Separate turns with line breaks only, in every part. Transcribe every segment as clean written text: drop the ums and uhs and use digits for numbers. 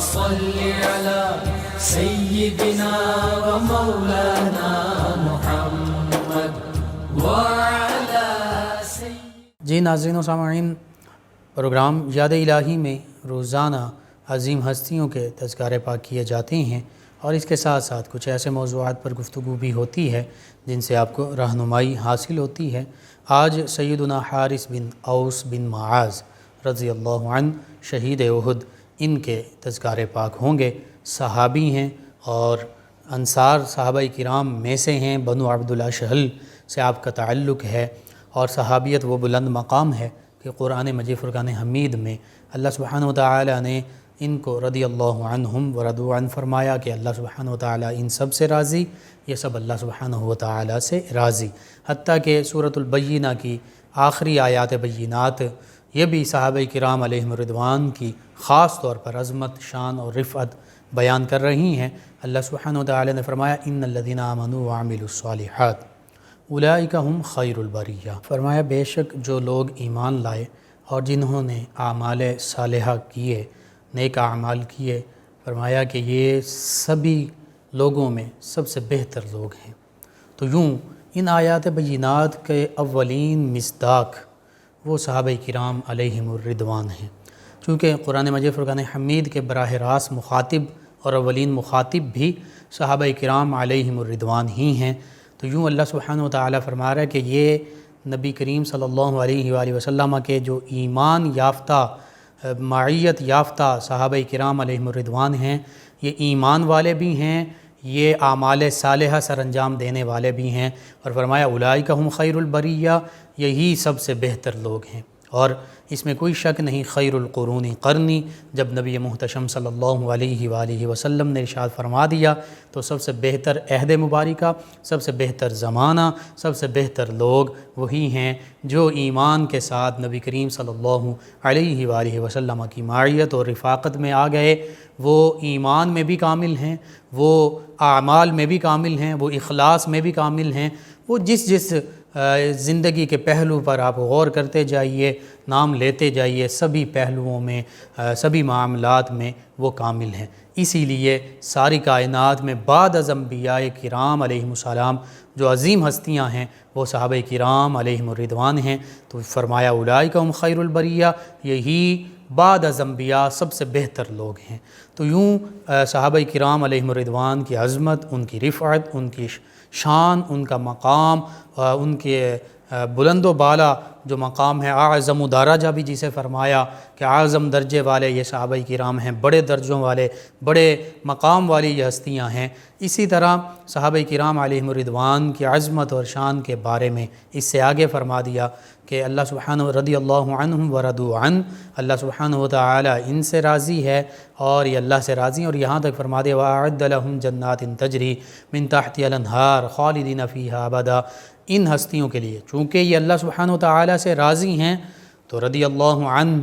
صل على سيدنا ومولانا محمد وعلى
جی ناظرین و سامعین، پروگرام یاد الہی میں روزانہ عظیم ہستیوں کے تذکارے پاک کیے جاتے ہیں، اور اس کے ساتھ ساتھ کچھ ایسے موضوعات پر گفتگو بھی ہوتی ہے جن سے آپ کو رہنمائی حاصل ہوتی ہے۔ آج سیدنا حارث بن اوس بن معاذ رضی اللہ عنہ شہید احد، ان کے تذکارے پاک ہوں گے۔ صحابی ہیں اور انصار صحابہ کرام میں سے ہیں، بنو عبد الاشہل سے آپ کا تعلق ہے، اور صحابیت وہ بلند مقام ہے کہ قرآن مجید فرقان حمید میں اللہ سبحانہ وتعالی نے ان کو رضی اللہ عنہم ورضوا عنہ فرمایا کہ اللہ سبحانہ وتعالی ان سب سے راضی، یہ سب اللہ سبحانہ وتعالی سے راضی۔ حتیٰ کہ سورۃ البینہ کی آخری آیات بینات یہ بھی صحابہ کرام علیہم الرضوان کی خاص طور پر عظمت، شان اور رفعت بیان کر رہی ہیں۔ اللہ سبحانہ وتعالی نے فرمایا ان الذین آمنوا وعملوا الصالحات اولئک ھم خیر البریہ، فرمایا بے شک جو لوگ ایمان لائے اور جنہوں نے اعمال صالحہ کیے، نیک اعمال کیے، فرمایا کہ یہ سبھی لوگوں میں سب سے بہتر لوگ ہیں۔ تو یوں ان آیات بینات کے اولین مصداق وہ صحابہ کرام علیہم الرضوان ہیں، چونکہ قرآن مجید فرقان حمید کے براہ راست مخاطب اور اولین مخاطب بھی صحابہ کرام علیہم الرضوان ہی ہیں۔ تو یوں اللہ سبحانہ وتعالی فرما رہا ہے کہ یہ نبی کریم صلی اللہ علیہ وآلہ وسلم کے جو ایمان یافتہ، معیت یافتہ صحابہ کرام علیہم الرضوان ہیں، یہ ایمان والے بھی ہیں، یہ اعمال صالحہ سر انجام دینے والے بھی ہیں، اور فرمایا اولئک ھم خیر البریہ، یہی سب سے بہتر لوگ ہیں۔ اور اس میں کوئی شک نہیں، خیر القرون قرنی، جب نبی محتشم صلی اللہ علیہ وآلہ وسلم نے ارشاد فرما دیا تو سب سے بہتر عہد مبارکہ، سب سے بہتر زمانہ، سب سے بہتر لوگ وہی ہیں جو ایمان کے ساتھ نبی کریم صلی اللہ علیہ وآلہ وسلم کی معیت اور رفاقت میں آ گئے۔ وہ ایمان میں بھی کامل ہیں، وہ اعمال میں بھی کامل ہیں، وہ اخلاص میں بھی کامل ہیں، وہ جس زندگی کے پہلو پر آپ غور کرتے جائیے، نام لیتے جائیے، سبھی پہلوؤں میں، سبھی معاملات میں وہ کامل ہیں۔ اسی لیے ساری کائنات میں بعد از انبیاء کرام علیہم السلام جو عظیم ہستیاں ہیں وہ صحابہ کرام علیہم الرضوان ہیں۔ تو فرمایا اولئک ھم خیر البریہ، یہی بعد از انبیاء سب سے بہتر لوگ ہیں۔ تو یوں صحابہ کرام علیہم الرضوان کی عظمت، ان کی رفعت، ان کی شان، ان کا مقام، ان کے بلند و بالا جو مقام ہے، اعظم درجہ بھی جسے فرمایا کہ اعظم درجے والے یہ صحابہ کرام ہیں، بڑے درجوں والے، بڑے مقام والی یہ ہستیاں ہیں۔ اسی طرح صحابہ کرام علیہم الرضوان کی عظمت اور شان کے بارے میں اس سے آگے فرما دیا کہ اللہ سبحانہ رضی اللہ عنہم ورضوا عنہ، اللہ سبحانہ وتعالی ان سے راضی ہے اور یہ اللہ سے راضی ہیں، اور یہاں تک فرما دیا وَأَعَدَّ لَهُمْ جَنَّاتٍ تَجْرِي مِن تَحْتِهَا الْأَنْهَارُ خَالِدِينَ فِيهَا أَبَدًا۔ ان ہستیوں کے لیے چونکہ یہ اللہ سبحانہ وتعالی سے راضی ہیں تو رضی اللہ عنہ،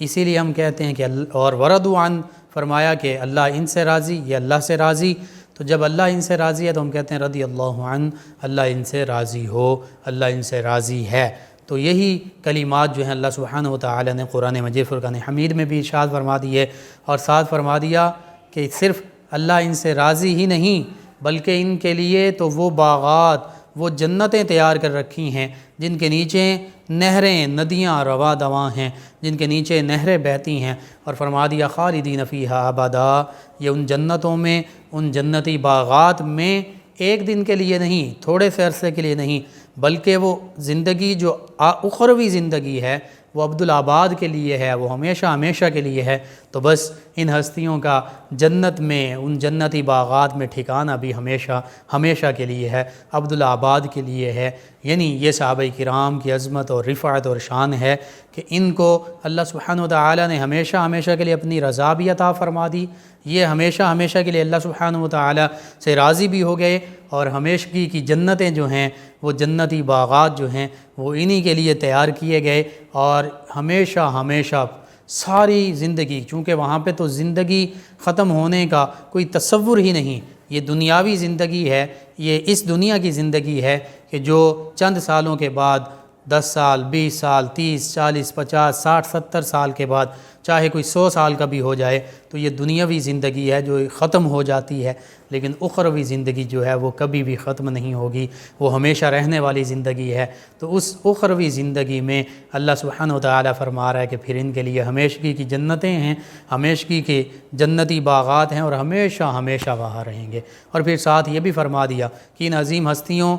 اسی لیے ہم کہتے ہیں کہ اور ورضوا عنہ، فرمایا کہ اللہ ان سے راضی، یہ اللہ سے راضی، تو جب اللہ ان سے راضی ہے تو ہم کہتے ہیں رضی اللہ عنہ، اللہ ان سے راضی ہو، اللہ ان سے راضی ہے۔ تو یہی کلمات جو ہیں اللہ سبحانہ وتعالی نے قرآن مجید فرقان حمید میں بھی ارشاد فرما دیے، اور ساتھ فرما دیا کہ صرف اللہ ان سے راضی ہی نہیں بلکہ ان کے لیے تو وہ باغات، وہ جنتیں تیار کر رکھی ہیں جن کے نیچے نہریں، ندیاں رواں دواں ہیں، جن کے نیچے نہریں بہتی ہیں، اور فرما دیا خالدین فیہا ابدا، یہ ان جنتوں میں، ان جنتی باغات میں ایک دن کے لیے نہیں، تھوڑے سے عرصے کے لیے نہیں، بلکہ وہ زندگی جو اخروی زندگی ہے وہ عبدالآباد کے لیے ہے، وہ ہمیشہ ہمیشہ کے لیے ہے۔ تو بس ان ہستیوں کا جنت میں، ان جنتی باغات میں ٹھکانہ بھی ہمیشہ ہمیشہ کے لیے ہے، عبدالآباد کے لیے ہے۔ یعنی یہ صحابہ کرام کی عظمت اور رفعت اور شان ہے کہ ان کو اللہ سبحانہ وتعالی نے ہمیشہ ہمیشہ کے لیے اپنی رضا بھی عطا فرما دی، یہ ہمیشہ ہمیشہ کے لیے اللہ سبحانہ وتعالی سے راضی بھی ہو گئے، اور ہمیشگی کی جنتیں جو ہیں، وہ جنتی باغات جو ہیں وہ انہی کے لیے تیار کیے گئے، اور ہمیشہ ہمیشہ ساری زندگی، چونکہ وہاں پہ تو زندگی ختم ہونے کا کوئی تصور ہی نہیں، یہ دنیاوی زندگی ہے، یہ اس دنیا کی زندگی ہے کہ جو چند سالوں کے بعد 10 سال 20 سال 30 40 50 60 70 سال کے بعد چاہے کوئی 100 سال کا بھی ہو جائے تو یہ دنیاوی زندگی ہے جو ختم ہو جاتی ہے، لیکن اخروی زندگی جو ہے وہ کبھی بھی ختم نہیں ہوگی، وہ ہمیشہ رہنے والی زندگی ہے۔ تو اس اخروی زندگی میں اللہ سبحانہ و تعالیٰ فرما رہا ہے کہ پھر ان کے لیے ہمیشگی کی جنتیں ہیں، ہمیشگی کے جنتی باغات ہیں اور ہمیشہ ہمیشہ وہاں رہیں گے۔ اور پھر ساتھ یہ بھی فرما دیا کہ ان عظیم ہستیوں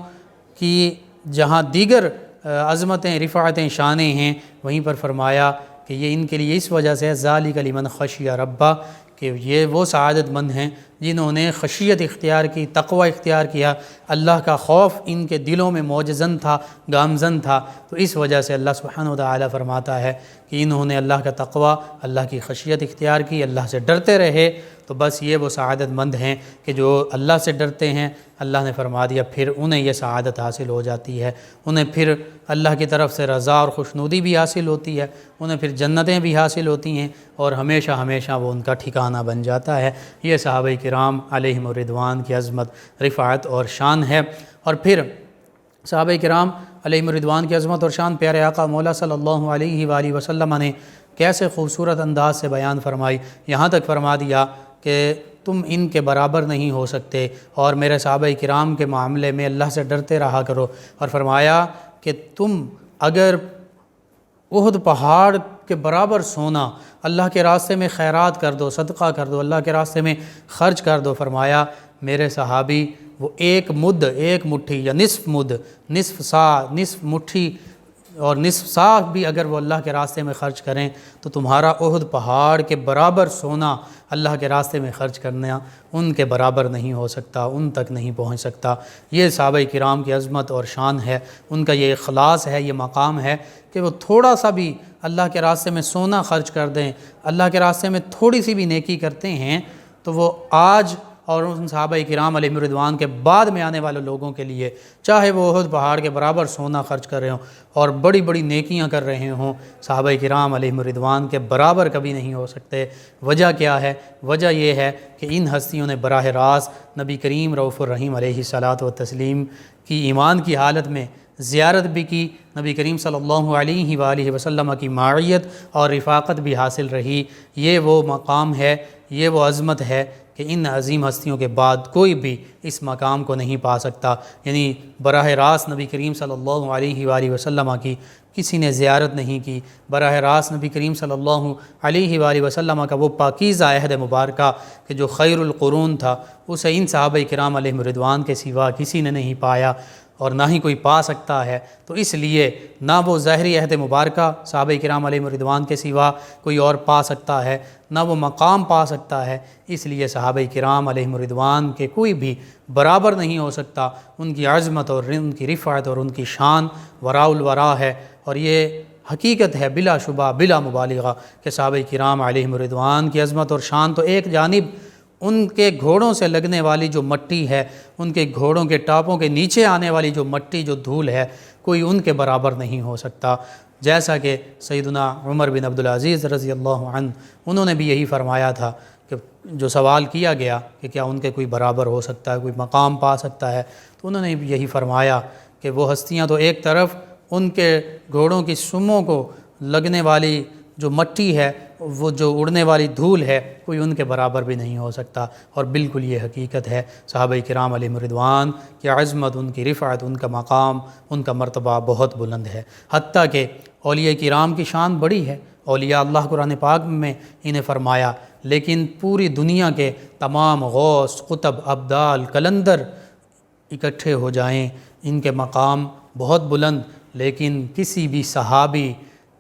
کی جہاں دیگر عظمتیں رفعتیں شانیں ہیں، وہیں پر فرمایا کہ یہ ان کے لیے اس وجہ سے ذالک لمن خشی ربہ، کہ یہ وہ سعادت مند ہیں جنہوں نے خشیت اختیار کی، تقوی اختیار کیا، اللہ کا خوف ان کے دلوں میں موجزن تھا، گامزن تھا۔ تو اس وجہ سے اللہ سبحانہ و تعالیٰ فرماتا ہے کہ انہوں نے اللہ کا تقوی، اللہ کی خشیت اختیار کی، اللہ سے ڈرتے رہے، تو بس یہ وہ سعادت مند ہیں کہ جو اللہ سے ڈرتے ہیں۔ اللہ نے فرما دیا پھر انہیں یہ سعادت حاصل ہو جاتی ہے، انہیں پھر اللہ کی طرف سے رضا اور خوشنودی بھی حاصل ہوتی ہے، انہیں پھر جنتیں بھی حاصل ہوتی ہیں اور ہمیشہ ہمیشہ وہ ان کا ٹھکانہ بن جاتا ہے۔ یہ صحابہ کرام علیہم الرضوان کی عظمت، رفعت اور شان ہے۔ اور پھر صحابہ کرام علیہم الرضوان کی عظمت اور شان پیارے آقا مولا صلی اللہ علیہ وآلہ وسلم نے کیسے خوبصورت انداز سے بیان فرمائی، یہاں تک فرما دیا کہ تم ان کے برابر نہیں ہو سکتے اور میرے صحابہ کرام کے معاملے میں اللہ سے ڈرتے رہا کرو۔ اور فرمایا کہ تم اگر احد پہاڑ کے برابر سونا اللہ کے راستے میں خیرات کر دو، صدقہ کر دو، اللہ کے راستے میں خرچ کر دو، فرمایا میرے صحابی وہ ایک مد، ایک مٹھی یا نصف مد، نصف سا، نصف مٹھی اور نصف سا بھی اگر وہ اللہ کے راستے میں خرچ کریں تو تمہارا احد پہاڑ کے برابر سونا اللہ کے راستے میں خرچ کرنا ان کے برابر نہیں ہو سکتا، ان تک نہیں پہنچ سکتا۔ یہ صحابہ کرام کی عظمت اور شان ہے، ان کا یہ اخلاص ہے، یہ مقام ہے کہ وہ تھوڑا سا بھی اللہ کے راستے میں سونا خرچ کر دیں، اللہ کے راستے میں تھوڑی سی بھی نیکی کرتے ہیں تو وہ آج اور ان صحابہ کرام علیہم الرضوان کے بعد میں آنے والے لوگوں کے لیے چاہے وہ احد پہاڑ کے برابر سونا خرچ کر رہے ہوں اور بڑی بڑی نیکیاں کر رہے ہوں، صحابہ کرام علیہم الرضوان کے برابر کبھی نہیں ہو سکتے۔ وجہ کیا ہے؟ وجہ یہ ہے کہ ان ہستیوں نے براہ راست نبی کریم رؤوف الرحیم علیہ الصلاۃ والتسلیم کی ایمان کی حالت میں زیارت بھی کی، نبی کریم صلی اللہ علیہ وآلہ وسلم کی معیت اور رفاقت بھی حاصل رہی۔ یہ وہ مقام ہے، یہ وہ عظمت ہے کہ ان عظیم ہستیوں کے بعد کوئی بھی اس مقام کو نہیں پا سکتا، یعنی براہ راست نبی کریم صلی اللہ علیہ وآلہ وسلم کی کسی نے زیارت نہیں کی، براہ راست نبی کریم صلی اللہ علیہ وآلہ وسلم کا وہ پاکیزہ عہد مبارکہ کہ جو خیر القرون تھا اسے ان صحابہ کرام علیہم الرضوان کے سوا کسی نے نہیں پایا اور نہ ہی کوئی پا سکتا ہے۔ تو اس لیے نہ وہ ظاہری عہد مبارکہ صحابہ کرام علیہم الرضوان کے سوا کوئی اور پا سکتا ہے، نہ وہ مقام پا سکتا ہے، اس لیے صحابہ کرام علیہم الرضوان کے کوئی بھی برابر نہیں ہو سکتا۔ ان کی عظمت اور ان کی رفعت اور ان کی شان وراء الورا ہے، اور یہ حقیقت ہے بلا شبہ بلا مبالغہ کہ صحابہ کرام علیہم الرضوان کی عظمت اور شان تو ایک جانب ان کے گھوڑوں سے لگنے والی جو مٹی ہے، ان کے گھوڑوں کے ٹاپوں کے نیچے آنے والی جو مٹی جو دھول ہے، کوئی ان کے برابر نہیں ہو سکتا۔ جیسا کہ سیدنا عمر بن عبدالعزیز رضی اللہ عنہ انہوں نے بھی یہی فرمایا تھا کہ جو سوال کیا گیا کہ کیا ان کے کوئی برابر ہو سکتا ہے، کوئی مقام پا سکتا ہے، تو انہوں نے بھی یہی فرمایا کہ وہ ہستیاں تو ایک طرف ان کے گھوڑوں کی سموں کو لگنے والی جو مٹی ہے، وہ جو اڑنے والی دھول ہے، کوئی ان کے برابر بھی نہیں ہو سکتا۔ اور بالکل یہ حقیقت ہے، صحابہ کرام علیہم الرضوان کی عظمت، ان کی رفعت، ان کا مقام، ان کا مرتبہ بہت بلند ہے، حتیٰ کہ اولیاء کرام کی شان بڑی ہے۔ اولیاء اللہ قرآن پاک میں انہیں فرمایا، لیکن پوری دنیا کے تمام غوث، قطب، ابدال، کلندر اکٹھے ہو جائیں، ان کے مقام بہت بلند، لیکن کسی بھی صحابی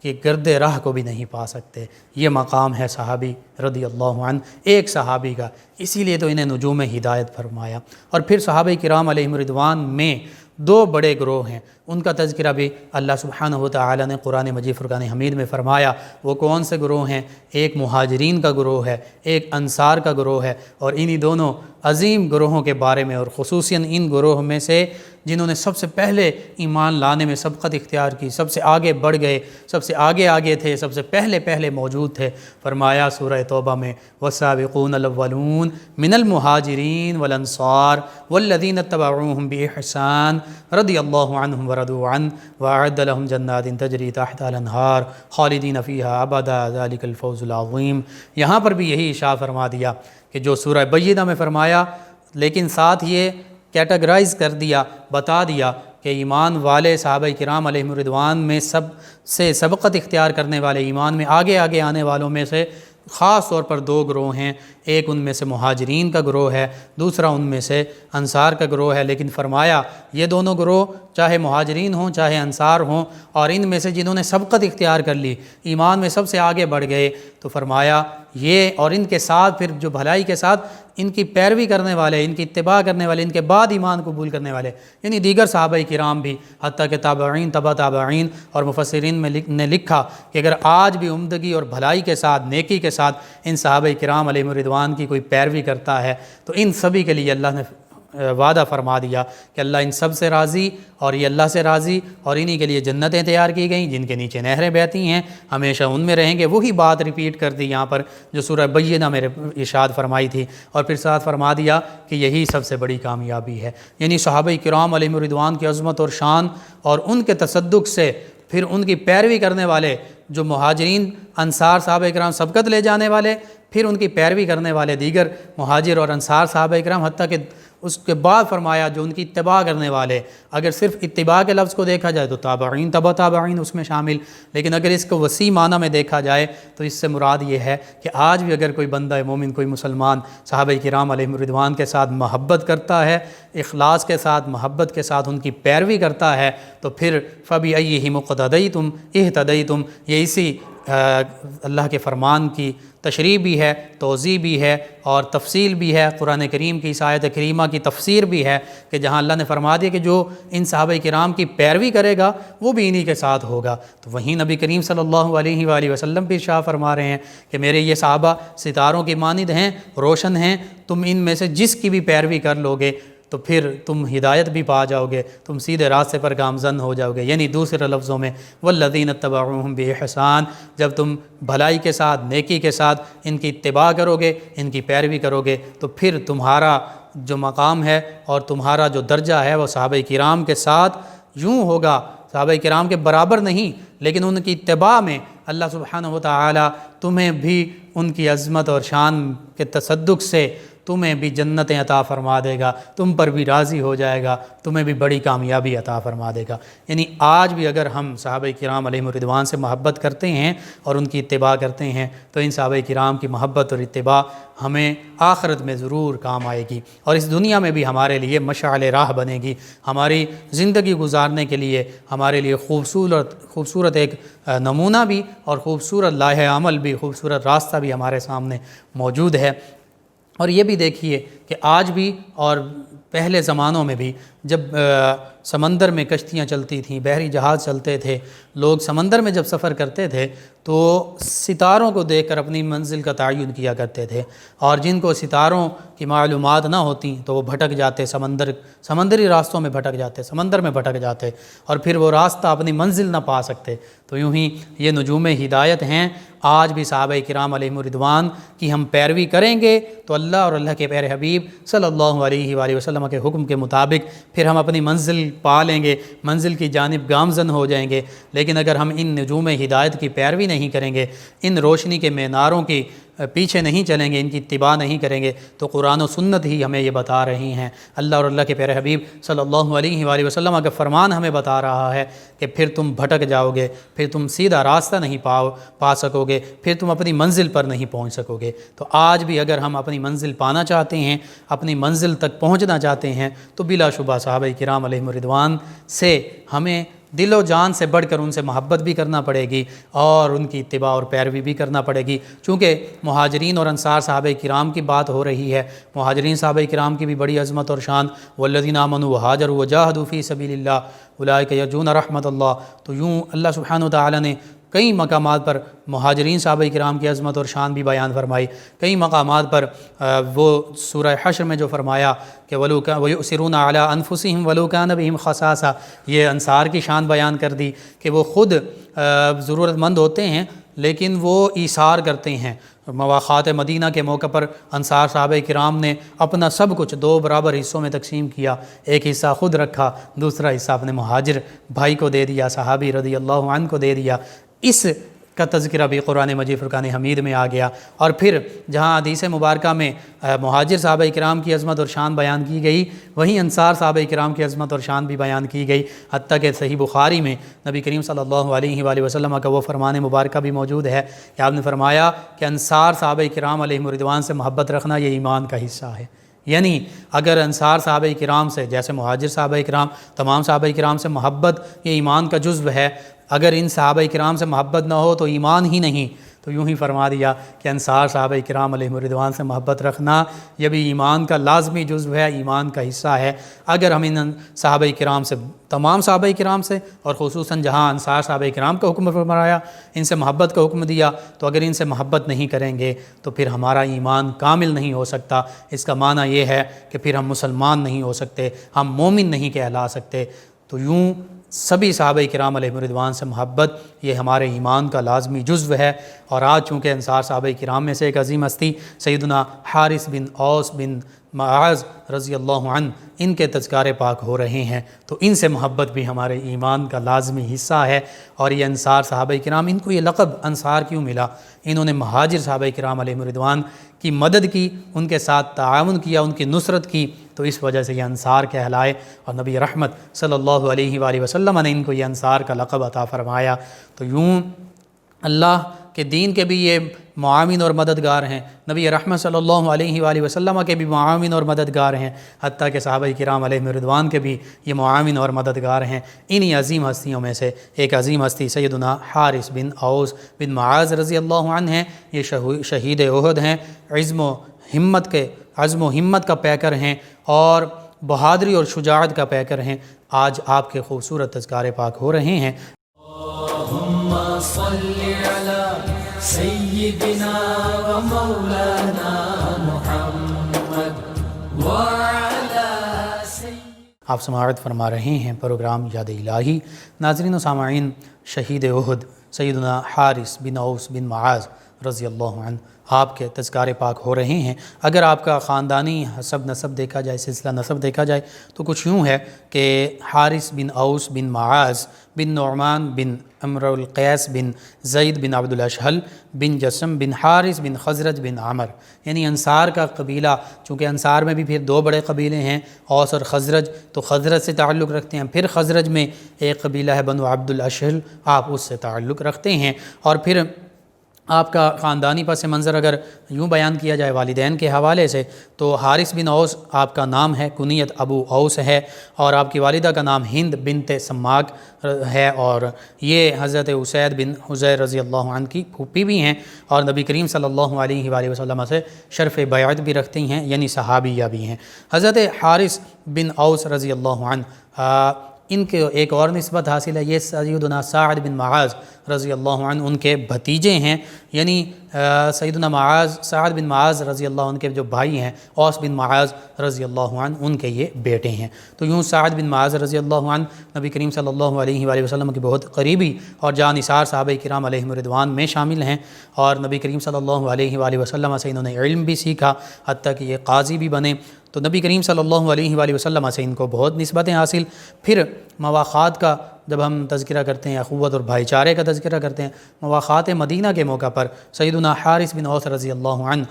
کہ گرد راہ کو بھی نہیں پا سکتے۔ یہ مقام ہے صحابی رضی اللہ عنہ، ایک صحابی کا، اسی لیے تو انہیں نجوم ہدایت فرمایا۔ اور پھر صحابہ کرام علیہم الرضوان میں دو بڑے گروہ ہیں، ان کا تذکرہ بھی اللہ سبحانہ و تعالی نے قرآن مجید فرقان حمید میں فرمایا۔ وہ کون سے گروہ ہیں؟ ایک مہاجرین کا گروہ ہے، ایک انصار کا گروہ ہے، اور انہی دونوں عظیم گروہوں کے بارے میں، اور خصوصاً ان گروہ میں سے جنہوں نے سب سے پہلے ایمان لانے میں سبقت اختیار کی، سب سے آگے بڑھ گئے، سب سے آگے تھے، سب سے پہلے موجود تھے، فرمایا سورہ توبہ میں والسابقون الاولون من المہاجرین والانصار والذین اتبعوہم بإحسان رضی اللہ عنہم ورضوا عنه وأعد لهم جنات تجری تحتها الأنہار خالدین فیہا ابدا ذلک الفوز العظیم۔ یہاں پر بھی یہی ارشاد فرما دیا کہ جو سورہ بینہ میں فرمایا، لیکن ساتھ یہ کیٹیگرائز کر دیا، بتا دیا کہ ایمان والے صحابہ کرام علیہم الرضوان میں سب سے سبقت اختیار کرنے والے، ایمان میں آگے آگے آنے والوں میں سے خاص طور پر دو گروہ ہیں، ایک ان میں سے مہاجرین کا گروہ ہے، دوسرا ان میں سے انصار کا گروہ ہے۔ لیکن فرمایا یہ دونوں گروہ چاہے مہاجرین ہوں چاہے انصار ہوں، اور ان میں سے جنہوں نے سبقت اختیار کر لی، ایمان میں سب سے آگے بڑھ گئے، تو فرمایا یہ اور ان کے ساتھ پھر جو بھلائی کے ساتھ ان کی پیروی کرنے والے، ان کی اتباع کرنے والے، ان کے بعد ایمان قبول کرنے والے، یعنی دیگر صحابہ کرام بھی، حتیٰ کہ تابعین، تبع تابعین اور مفسرین میں نے لکھا کہ اگر آج بھی عمدگی اور بھلائی کے ساتھ، نیکی کے ساتھ ان صحابہ کرام علیہم الرضوان کی کوئی پیروی کرتا ہے، تو ان سبھی کے لیے اللہ نے وعدہ فرما دیا کہ اللہ ان سب سے راضی، اور یہ اللہ سے راضی، اور انہی کے لیے جنتیں تیار کی گئیں جن کے نیچے نہریں بہتی ہیں، ہمیشہ ان میں رہیں گے۔ وہی بات ریپیٹ کر دی یہاں پر جو سورہ بینہ میں ارشاد فرمائی تھی، اور پھر ساتھ فرما دیا کہ یہی سب سے بڑی کامیابی ہے، یعنی صحابہ کرام علیہم الرضوان کی عظمت اور شان اور ان کے تصدق سے پھر ان کی پیروی کرنے والے جو مہاجرین انصار صحابہ کرام سبقت لے جانے والے، پھر ان کی پیروی کرنے والے دیگر مہاجر اور انصار صحابہ کرام، حتیٰ کہ اس کے بعد فرمایا جو ان کی اتباع کرنے والے، اگر صرف اتباع کے لفظ کو دیکھا جائے تو تابعین، تبع تابعین اس میں شامل، لیکن اگر اس کو وسیع معنی میں دیکھا جائے تو اس سے مراد یہ ہے کہ آج بھی اگر کوئی بندہ مومن، کوئی مسلمان صحابہ کرام علیہم الرضوان کے ساتھ محبت کرتا ہے، اخلاص کے ساتھ، محبت کے ساتھ ان کی پیروی کرتا ہے، تو پھر فَبِأَيِّهِمُ اقْتَدَيْتُمْ اهْتَدَيْتُمْ، یہ اسی اللہ کے فرمان کی تشریح بھی ہے، توضیح بھی ہے اور تفصیل بھی ہے۔ قرآن کریم کی اس آیت کریمہ کی تفسیر بھی ہے کہ جہاں اللہ نے فرما دیا کہ جو ان صحابہ کرام کی پیروی کرے گا وہ بھی انہی کے ساتھ ہوگا، تو وہیں نبی کریم صلی اللہ علیہ وآلہ وسلم بھی ارشاد فرما رہے ہیں کہ میرے یہ صحابہ ستاروں کی مانند ہیں، روشن ہیں، تم ان میں سے جس کی بھی پیروی کر لو گے تو پھر تم ہدایت بھی پا جاؤ گے، تم سیدھے راستے پر گامزن ہو جاؤ گے۔ یعنی دوسرے لفظوں میں والذین اتبعوہم بإحسان، جب تم بھلائی کے ساتھ، نیکی کے ساتھ ان کی اتباع کرو گے، ان کی پیروی کرو گے، تو پھر تمہارا جو مقام ہے اور تمہارا جو درجہ ہے وہ صحابہ کرام کے ساتھ یوں ہوگا، صحابہ کرام کے برابر نہیں، لیکن ان کی اتباع میں اللہ سبحانہ و تعالی تمہیں بھی ان کی عظمت اور شان کے تصدق سے تمہیں بھی جنتیں عطا فرما دے گا، تم پر بھی راضی ہو جائے گا، تمہیں بھی بڑی کامیابی عطا فرما دے گا۔ یعنی آج بھی اگر ہم صحابہ کرام علیہم الرضوان سے محبت کرتے ہیں اور ان کی اتباع کرتے ہیں تو ان صحابہ کرام کی محبت اور اتباع ہمیں آخرت میں ضرور کام آئے گی، اور اس دنیا میں بھی ہمارے لیے مشعل راہ بنے گی، ہماری زندگی گزارنے کے لیے ہمارے لیے خوبصورت ایک نمونہ بھی اور خوبصورت لائحہ عمل بھی، خوبصورت راستہ بھی ہمارے سامنے موجود ہے۔ اور یہ بھی دیکھیے کہ آج بھی اور پہلے زمانوں میں بھی جب سمندر میں کشتیاں چلتی تھیں، بحری جہاز چلتے تھے، لوگ سمندر میں جب سفر کرتے تھے تو ستاروں کو دیکھ کر اپنی منزل کا تعین کیا کرتے تھے، اور جن کو ستاروں کی معلومات نہ ہوتی تو وہ بھٹک جاتے، سمندری راستوں میں بھٹک جاتے، سمندر میں بھٹک جاتے، اور پھر وہ راستہ اپنی منزل نہ پا سکتے۔ تو یوں ہی یہ نجوم ہدایت ہیں، آج بھی صحابہ کرام علیہم الرضوان کی ہم پیروی کریں گے تو اللہ اور اللہ کے پیارے حبیب صلی اللہ علیہ وآلہ وسلم کے حکم کے مطابق پھر ہم اپنی منزل پا لیں گے، منزل کی جانب گامزن ہو جائیں گے۔ لیکن اگر ہم ان نجوم ہدایت کی پیروی نہیں کریں گے، ان روشنی کے میناروں کی پیچھے نہیں چلیں گے، ان کی اتباع نہیں کریں گے، تو قرآن و سنت ہی ہمیں یہ بتا رہی ہیں، اللہ اور اللہ کے پیارے حبیب صلی اللہ علیہ وآلہ وسلم کا فرمان ہمیں بتا رہا ہے کہ پھر تم بھٹک جاؤ گے، پھر تم سیدھا راستہ نہیں پا سکو گے، پھر تم اپنی منزل پر نہیں پہنچ سکو گے۔ تو آج بھی اگر ہم اپنی منزل پانا چاہتے ہیں، اپنی منزل تک پہنچنا چاہتے ہیں، تو بلا شبہ صحابہ کرام علیہم الرضوان سے ہمیں دل و جان سے بڑھ کر ان سے محبت بھی کرنا پڑے گی اور ان کی اتباع اور پیروی بھی کرنا پڑے گی۔ چونکہ مہاجرین اور انصار صحابہ کرام کی بات ہو رہی ہے، مہاجرین صحابہ کرام کی بھی بڑی عظمت اور شان، والذین آمنوا وہاجروا وجاہدوا فی سبیل اللہ اولئک یرجون رحمت اللہ۔ تو یوں اللہ سبحانہ وتعالی نے کئی مقامات پر مہاجرین صحابہ کرام کی عظمت اور شان بھی بیان فرمائی، کئی مقامات پر وہ سورہ حشر میں جو فرمایا کہ وَيُؤْثِرُونَ عَلَىٰ أَنفُسِهِمْ وَلَوْ كَانَ بِهِمْ خَصَاصَةٌ، یہ انصار کی شان بیان کر دی کہ وہ خود ضرورت مند ہوتے ہیں لیکن وہ ایثار کرتے ہیں، مواخات مدینہ کے موقع پر انصار صحابہ کرام نے اپنا سب کچھ 2 برابر حصوں میں تقسیم کیا، ایک حصہ خود رکھا، دوسرا حصہ اپنے مہاجر بھائی کو دے دیا، صحابی رضی اللہ عنہ کو دے دیا۔ اس کا تذکرہ بھی قرآن مجید فرقان حمید میں آ گیا۔ اور پھر جہاں حدیث مبارکہ میں مہاجر صحابہ کرام کی عظمت اور شان بیان کی گئی، وہیں انصار صحابہ کرام کی عظمت اور شان بھی بیان کی گئی، حتیٰ کہ صحیح بخاری میں نبی کریم صلی اللہ علیہ وآلہ وسلم کا وہ فرمان مبارکہ بھی موجود ہے کہ آپ نے فرمایا کہ انصار صحابہ کرام علیہم الرضوان سے محبت رکھنا یہ ایمان کا حصہ ہے۔ یعنی اگر انصار صحابہ کرام سے، جیسے مہاجر صحابہ کرام، تمام صحابہ کرام سے محبت یہ ایمان کا جزو ہے، اگر ان صحابہ کرام سے محبت نہ ہو تو ایمان ہی نہیں۔ تو یوں ہی فرما دیا کہ انصار صحابہ کرام علیہم الرضوان سے محبت رکھنا یہ بھی ایمان کا لازمی جزو ہے، ایمان کا حصہ ہے۔ اگر ہم ان صحابہ کرام سے، تمام صحابہ کرام سے، اور خصوصاً جہاں انصار صحابہ کرام کا حکم فرمایا، ان سے محبت کا حکم دیا، تو اگر ان سے محبت نہیں کریں گے تو پھر ہمارا ایمان کامل نہیں ہو سکتا۔ اس کا معنی یہ ہے کہ پھر ہم مسلمان نہیں ہو سکتے، ہم مومن نہیں کہلا سکتے۔ تو یوں سبھی صحابہ کرام علیہم الرضوان سے محبت یہ ہمارے ایمان کا لازمی جزو ہے۔ اور آج چونکہ انصار صحابہ کرام میں سے ایک عظیم ہستی سیدنا حارث بن اوس بن معاذ رضی اللہ عنہ ان کے تذکارے پاک ہو رہے ہیں، تو ان سے محبت بھی ہمارے ایمان کا لازمی حصہ ہے۔ اور یہ انصار صحابہ کرام، ان کو یہ لقب انصار کیوں ملا؟ انہوں نے مہاجر صحابہ کرام علیہم الرضوان کی مدد کی، ان کے ساتھ تعاون کیا، ان کی نصرت کی، تو اس وجہ سے یہ انصار کہلائے، اور نبی رحمت صلی اللہ علیہ وآلہ وسلم نے ان کو یہ انصار کا لقب عطا فرمایا۔ تو یوں اللہ کے دین کے بھی یہ معاون اور مددگار ہیں، نبی رحمت صلی اللہ علیہ وآلہ وسلم کے بھی معاون اور مددگار ہیں، حتیٰ کہ صحابہ کرام علیہم الرضوان کے بھی یہ معاون اور مددگار ہیں۔ انہی عظیم ہستیوں میں سے ایک عظیم ہستی سیدنا حارث بن اوس بن معاذ رضی اللہ عنہ ہیں۔ یہ شہید احد ہیں، عزم و ہمت کا پیکر ہیں، اور بہادری اور شجاعت کا پیکر ہیں۔ آج آپ کے خوبصورت تذکارے پاک ہو رہے ہیں۔
اللہم صلی علی سیدنا و مولانا محمد وعلی سیدنا۔
آپ سماعت فرما رہے ہیں پروگرام یاد الہی۔ ناظرین و سامعین، شہید احد سیدنا حارث بن اوس بن معاذ رضی اللہ عنہ آپ کے تذکارے پاک ہو رہے ہیں۔ اگر آپ کا خاندانی حسب نسب دیکھا جائے، سلسلہ نسب دیکھا جائے، تو کچھ یوں ہے کہ حارث بن اوس بن معاذ بن نعمان بن امر القیس بن زید بن عبد الاشہل بن جسم بن حارث بن خزرج بن عمر، یعنی انصار کا قبیلہ، چونکہ انصار میں بھی پھر 2 بڑے قبیلے ہیں، اوس اور خزرج، تو خزرج سے تعلق رکھتے ہیں۔ پھر خزرج میں ایک قبیلہ ہے بنو عبد الاشہل، آپ اس سے تعلق رکھتے ہیں۔ اور پھر آپ کا خاندانی پس منظر اگر یوں بیان کیا جائے والدین کے حوالے سے، تو حارث بن اوس آپ کا نام ہے، کنیت ابو اوس ہے، اور آپ کی والدہ کا نام ہند بنت سماک ہے، اور یہ حضرت اسید بن حضیر رضی اللہ عنہ کی پھوپھی بھی ہیں، اور نبی کریم صلی اللہ علیہ وآلہ وسلم سے شرف بیعت بھی رکھتی ہیں، یعنی صحابیہ بھی ہیں۔ حضرت حارث بن اوس رضی اللہ عنہ ان کے ایک اور نسبت حاصل ہے، یہ سیدنا سعد بن معاذ رضی اللہ عنہ ان کے بھتیجے ہیں، یعنی سیدنا سعد بن معاذ رضی اللہ عنہ کے جو بھائی ہیں اوس بن معاذ رضی اللہ عنہ ان کے یہ بیٹے ہیں۔ تو یوں سعد بن معاذ رضی اللہ عنہ نبی کریم صلی اللہ علیہ وآلہ وسلم کے بہت قریبی اور جانثار صحابہ کرام علیہم الرضوان میں شامل ہیں، اور نبی کریم صلی اللہ علیہ وآلہ وسلم سے انہوں نے علم بھی سیکھا، حتیٰ کہ یہ قاضی بھی بنے۔ تو نبی کریم صلی اللہ علیہ وآلہ وسلم سے ان کو بہت نسبتیں حاصل۔ پھر مواخات کا جب ہم تذکرہ کرتے ہیں، اخوت اور بھائی چارے کا تذکرہ کرتے ہیں، مواخات مدینہ کے موقع پر سیدنا حارث بن اوس رضی اللہ عنہ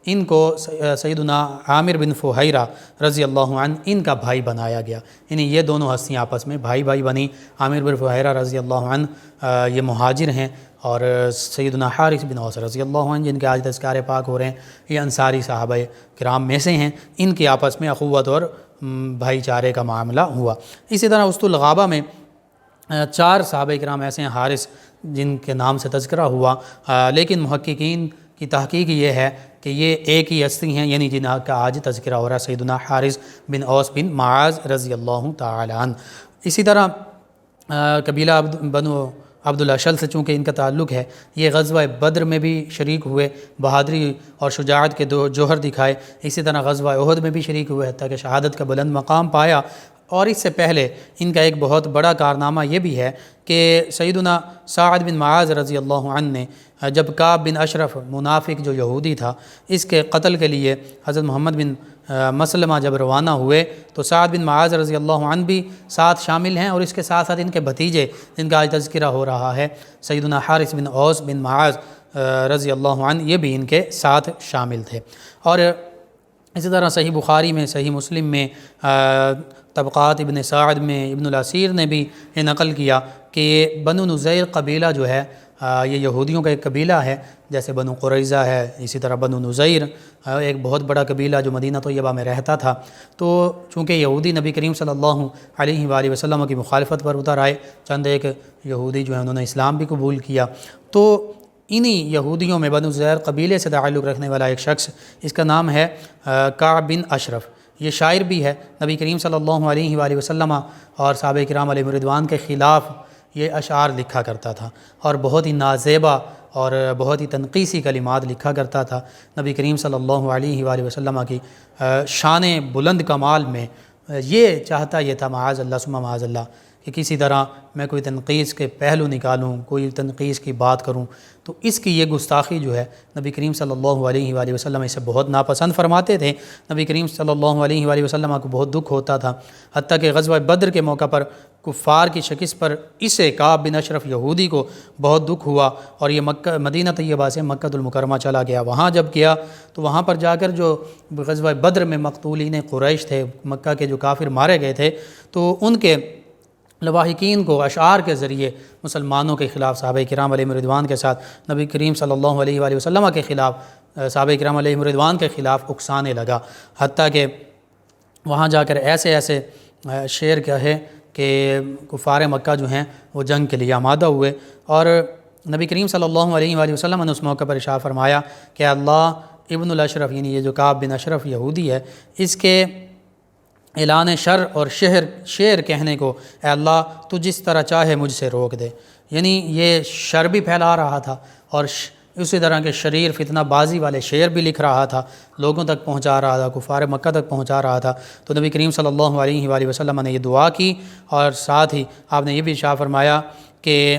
ان کو سیدنا عامر بن فہیرہ رضی اللہ عنہ ان کا بھائی بنایا گیا، یعنی یہ دونوں ہستیاں آپس میں بھائی بنی۔ عامر بن فہیرہ رضی اللہ عنہ یہ مہاجر ہیں، اور سیدنا حارث بن اوس رضی اللہ عنہ جن کے آج تذکار پاک ہو رہے ہیں، یہ انصاری صحابہ کرام میں سے ہیں۔ ان کے آپس میں اخوت اور بھائی چارے کا معاملہ ہوا۔ اسی طرح وسط الغابہ میں 4 صحابہ کرام ایسے ہیں حارث جن کے نام سے تذکرہ ہوا، لیکن محققین کی تحقیق یہ ہے کہ یہ ایک ہی ہستی ہیں، یعنی جن کا آج تذکرہ ہو رہا ہے، سیدنا حارث بن اوس بن معاذ رضی اللہ تعالی عنہ۔ اسی طرح قبیلہ بنو عبد الاشہل سے چونکہ ان کا تعلق ہے، یہ غزوہ بدر میں بھی شریک ہوئے، بہادری اور شجاعت کے جوہر دکھائے۔ اسی طرح غزوہ احد میں بھی شریک ہوئے، حتیٰ کہ شہادت کا بلند مقام پایا۔ اور اس سے پہلے ان کا ایک بہت بڑا کارنامہ یہ بھی ہے کہ سیدنا سعد بن معاذ رضی اللہ عنہ نے جب کعب بن اشرف منافق جو یہودی تھا اس کے قتل کے لیے حضرت محمد بن مسلمہ جب روانہ ہوئے تو سعد بن معاذ رضی اللہ عنہ بھی ساتھ شامل ہیں، اور اس کے ساتھ ساتھ ان کے بھتیجے جن کا آج تذکرہ ہو رہا ہے سیدنا حارث بن اوس بن معاذ رضی اللہ عنہ، یہ بھی ان کے ساتھ شامل تھے۔ اور اسی طرح صحیح بخاری میں، صحیح مسلم میں، طبقات ابن سعد میں ابن الاسیر نے بھی یہ نقل کیا کہ بنو نذیر قبیلہ جو ہے یہ یہودیوں کا ایک قبیلہ ہے، جیسے بنو قریظہ ہے، اسی طرح بنو نذیر ایک بہت بڑا قبیلہ جو مدینہ طیبہ میں رہتا تھا۔ تو چونکہ یہودی نبی کریم صلی اللہ علیہ وآلہ وسلم کی مخالفت پر اتر آئے، چند ایک یہودی جو ہیں انہوں نے اسلام بھی قبول کیا، تو انہی یہودیوں میں بنو نذیر قبیلے سے تعلق رکھنے والا ایک شخص، اس کا نام ہے کعب بن اشرف، یہ شاعر بھی ہے، نبی کریم صلی اللہ علیہ وآلہ وسلم اور صحابہ کرام علیہم رضوان کے خلاف یہ اشعار لکھا کرتا تھا، اور بہت ہی نازیبا اور بہت ہی تنقیسی کلمات لکھا کرتا تھا۔ نبی کریم صلی اللہ علیہ وآلہ وسلم کی شان بلند کمال میں یہ چاہتا یہ تھا معاذ اللہ ثم معاذ اللہ کہ کسی طرح میں کوئی تنقیص کے پہلو نکالوں، کوئی تنقیص کی بات کروں، تو اس کی یہ گستاخی جو ہے نبی کریم صلی اللہ علیہ وآلہ وسلم اسے بہت ناپسند فرماتے تھے۔ نبی کریم صلی اللہ علیہ وآلہ وسلم کو بہت دکھ ہوتا تھا، حتیٰ کہ غزوہ بدر کے موقع پر کفار کی شکست پر اسے کعب بن اشرف یہودی کو بہت دکھ ہوا، اور یہ مدینہ طیبہ سے مکہ المکرمہ چلا گیا۔ وہاں جب گیا تو وہاں پر جا کر جو غزوہ بدر میں مقتولین قریش تھے، مکہ کے جو کافر مارے گئے تھے، تو ان کے لواحقین کو اشعار کے ذریعے مسلمانوں کے خلاف، صحابہ کرام علیہم رضوان کے ساتھ نبی کریم صلی اللہ علیہ وآلہ وسلم کے خلاف، صحابہ کرام علیہم رضوان کے خلاف اکسانے لگا، حتیٰ کہ وہاں جا کر ایسے ایسے شعر کہے کہ کفار مکہ جو ہیں وہ جنگ کے لیے آمادہ ہوئے، اور نبی کریم صلی اللہ علیہ وآلہ وسلم نے اس موقع پر ارشاد فرمایا کہ اللہ ابن الاشرف، یعنی یہ جو کعب بن اشرف یہودی ہے، اس کے اعلان شر اور شعر کہنے کو اے اللہ تو جس طرح چاہے مجھ سے روک دے۔ یعنی یہ شر بھی پھیلا رہا تھا، اور اسی طرح کے شریر فتنہ بازی والے شعر بھی لکھ رہا تھا، لوگوں تک پہنچا رہا تھا، کفار مکہ تک پہنچا رہا تھا۔ تو نبی کریم صلی اللہ علیہ وآلہ وسلم نے یہ دعا کی، اور ساتھ ہی آپ نے یہ بھی ارشاد فرمایا کہ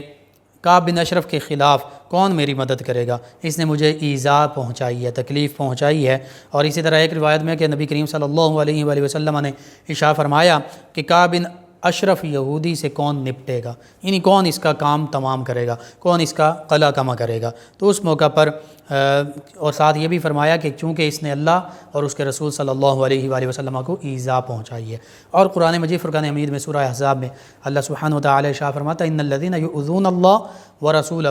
کعب بن اشرف کے خلاف کون میری مدد کرے گا، اس نے مجھے ایذا پہنچائی ہے، تکلیف پہنچائی ہے۔ اور اسی طرح ایک روایت میں کہ نبی کریم صلی اللہ علیہ وآلہ وسلم نے ارشاد فرمایا کہ کعب بن اشرف یہودی سے کون نپٹے گا، یعنی کون اس کا کام تمام کرے گا، کون اس کا قلع کما کرے گا۔ تو اس موقع پر اور ساتھ یہ بھی فرمایا کہ چونکہ اس نے اللہ اور اس کے رسول صلی اللہ علیہ وآلہ وسلم کو ایذا پہنچائی ہے۔ اور قرآن مجید فرقان حمید میں سورہ احزاب میں اللہ سبحانہ وتعالی ارشاد فرماتا ہے ان الذین یؤذون اللہ ورسولہ